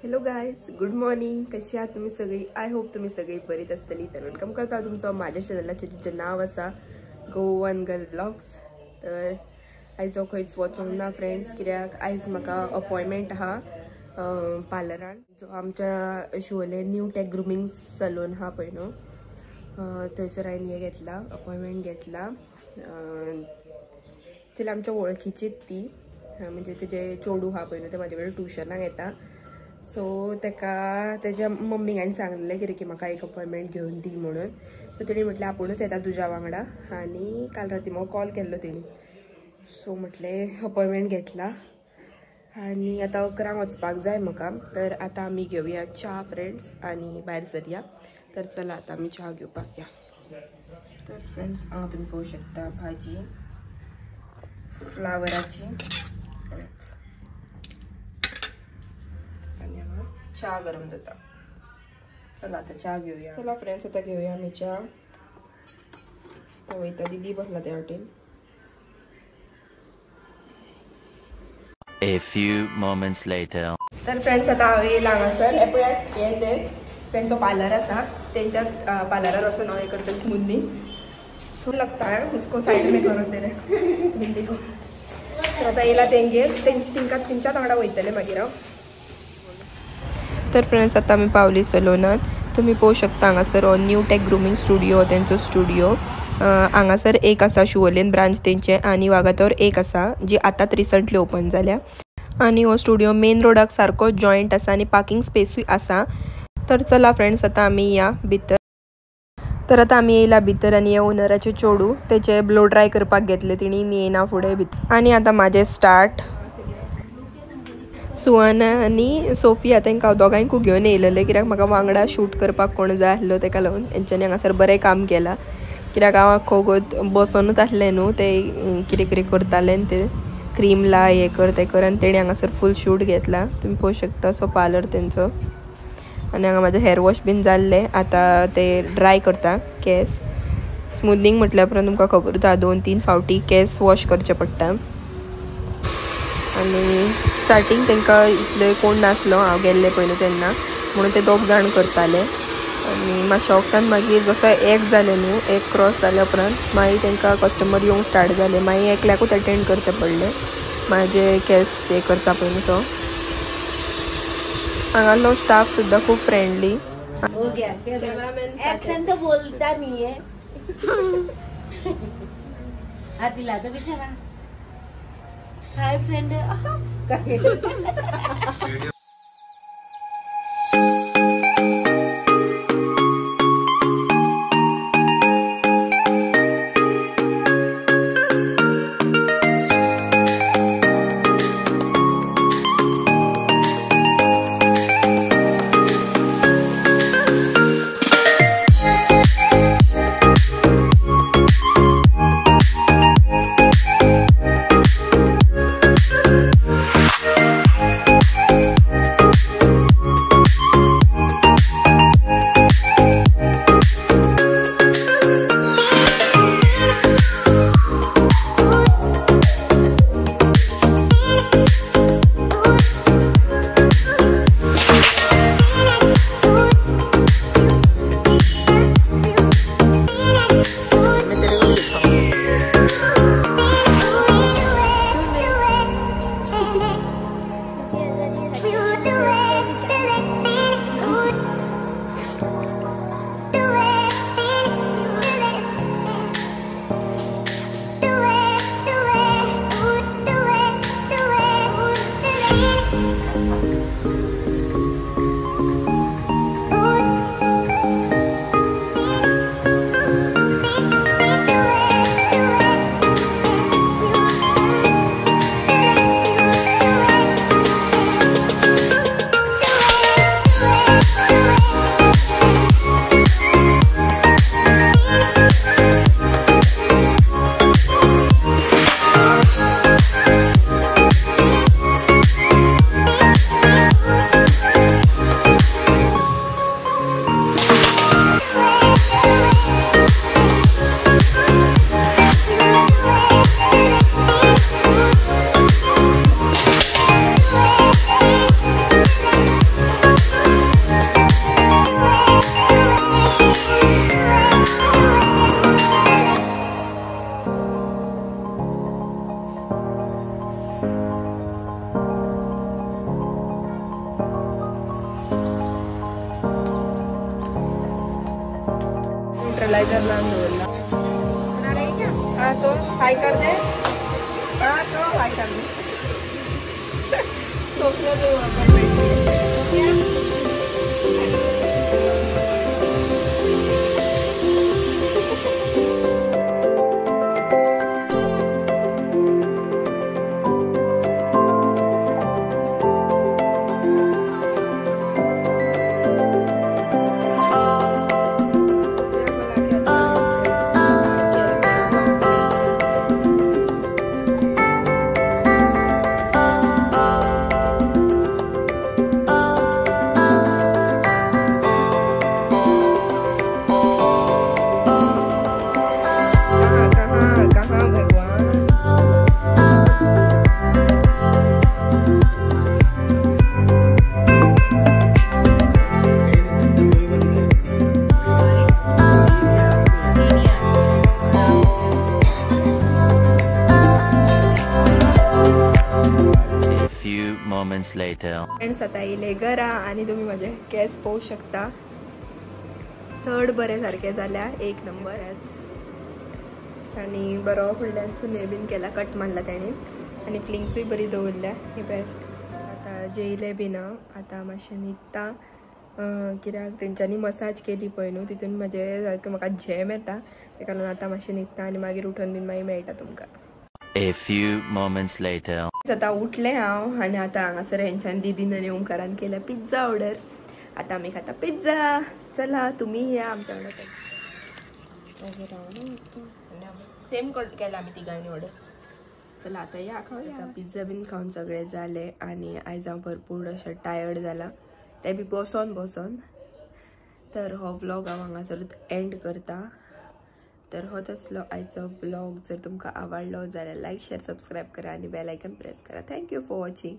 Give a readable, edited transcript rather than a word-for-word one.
Hello guys, good morning. कशी आहात तुम्ही सगळी? आय होप तुम्ही सगळी बरीच असतली. तर वेलकम करता तुमचं माझ्या चॅनलला, ज्याचं नाव असा गोवन गर्ल ब्लॉग्स. तर आयज खंयच वचोंक ना फ्रेंड्स, कित्याक आयज म्हाका अपॉइंटमेंट आहा पार्लरान. जो आमच्या Shivole new tech grooming salon हा पळय न्हू, थंयसर हांवें हे घेतला, अपॉइंटमेंट घेतला. चल आमच्या वळखीचीच ती, म्हणजे तेजे चोडू हा पळय न्हू, ते म्हाजे कडेन ट्युशनाक येता. सो तेका तेज्या मम्मीक हांवें सांगलें कितें की म्हाका एक अपॉइंटमेंट घेवन दी म्हणून. सो तेणी म्हटलें आपुणूच येता तुज्या वांगडा. आनी काल राती म्हाका कॉल केल्लो तेणी. सो म्हटलें अपॉइंटमेंट घेतला आनी आतां 11 वचपाक जाय म्हाका. तर आतां आमी घेवया च्या फ्रेंड्स आनी भायर सरया. तर चला आतां आमी च्या घेवपाक या. तर फ्रेंड्स हांगा तुमी पळोवंक शकता भाजी फ्लावराची, च्या गरम जाता. चला आता च्या घेऊया. चला फ्रेंड्स आता घेऊया आम्ही च्या. वयता दीदी बसला त्या वाटेन. A few moments later. तर फ्रेंड्स आता हांव येयला हांगासर. हे पळयात, हे ते तेंचो पार्लर आसा. तेंच्या पार्लरार वचून हांव हे करता स्मूथनिंग. सो लगता है उसको साइड में करो तेरे बिल्ली को. तर आता येयला तेंगेर तेंच्या वांगडा वयतले मागीर हांव. तर फ्रेंड्स आता आमी पावली सलूनात. तुम्ही पळोवंक शकता हांगासर न्यू टेक ग्रुमिंग स्टुडिओ तेंचो स्टुडिओ. हांगासर एक आसा शिवोलेन ब्रांच तेंचे, आनी वागातोर एक आसा जी आतांच रिसंटली ओपन जाल्या. आनी हो स्टुडिओ मेन रोडाक सारको जॉयंट आसा आनी पार्किंग स्पेसूय आसा. तर चला फ्रेंड्स आता आमी या भितर. तर आता आमी येयला भितर आनी हे ओनराचे चोडू तेचे ब्लो ड्राय करपाक घेतले तिणी येना फुडें भितर. आनी आतां म्हाजें स्टार्ट. सुहाना आनी सोफिया तांकां हांव दोगांयकूय घेवन येयलेलें, कित्याक म्हाका वांगडा शूट करपाक कोण जाय आसलो. तेका लागून तेंच्यांनी हांगासर बरें काम केलां, कित्याक हांव आख्खो वगत बसोनूच आसलें न्हू. ते कितें कितें करताले ते क्रीम ला हे कर ते कर, आनी तेणी हांगासर फूल शूट घेतला. तुमी पळोवंक शकता असो पार्लर तेंचो. आनी हांगा म्हाजें हेअर वॉश बीन जाल्लें. आतां ते ड्राय करता केस. स्मूथनिंग म्हटल्या उपरांत तुमकां खबर आसा 2-3 फावटी केस वॉश करचे पडटा. आनी स्टार्टींग तांकां इतलें कोण नासलो, हांव गेल्लें पळय तेन्ना, म्हणून ते दोग जाण करताले. आनी मातशे वक्तान मागीर जसो एक जालें न्हू, एक क्रॉस जाल्या उपरांत मागीर तांकां कस्टमर येवंक स्टार्ट जाले. मागीर एकल्याकूच अटेंड करचें पडलें म्हाजे केस हे करता पळय न्हू तो. हांगालो स्टाफ सुद्दां खूब फ्रेंडली. एक्सेंट तो बोलता नहीं है. दिला तो बेचारा. Hi friend. तो हाय कर दे तो हाय कर दे सोफिया तो वहाँ पर बैठी है Moments later. फ्रेंड्स आता येयले घरा आणि तुम्ही माझे केस पाहू शकता चढ बरे सारखे झाल्या एक नंबर आहेत आणि बरो फुडल्यानसून हे बीन केला कट मारला त्याने आणि फ्लिंग्सूय बरी दवरल्या हे पळय आता जेयले बीन आता मातशें न्हिदता कित्याक तेंच्यांनी मसाज केली पळय न्हू तितून म्हाजे सारकें म्हाका झेम येता तेका लागून आता मातशें न्हिदता आणि मागीर उठून बीन मागीर मेळटा तुमकां. A few moments later. आता उठले हांव आणि आता हांगासर हेंच्यान दिदीन आनी ओंकारान केल्या पिझ्झा ऑर्डर. आता आमी खाता पिझ्झा. चला तुम्ही या आमच्या सेम केला आमी तिघांनी ऑर्डर. चला आता या खाऊया. पिझ्झा बीन खाऊन सगळे झाले आणि आयज हांव भरपूर अशें टायर्ड जाला ते बी बसून तर हो व्लॉग हांव हांगासर एंड करता. तर होत असलो आयचो व्लॉग. जर तुमकां आवडलो जाल्यार लाईक शेअर सबस्क्राईब करा आणि बेल आयकन प्रेस करा. Thank you for watching.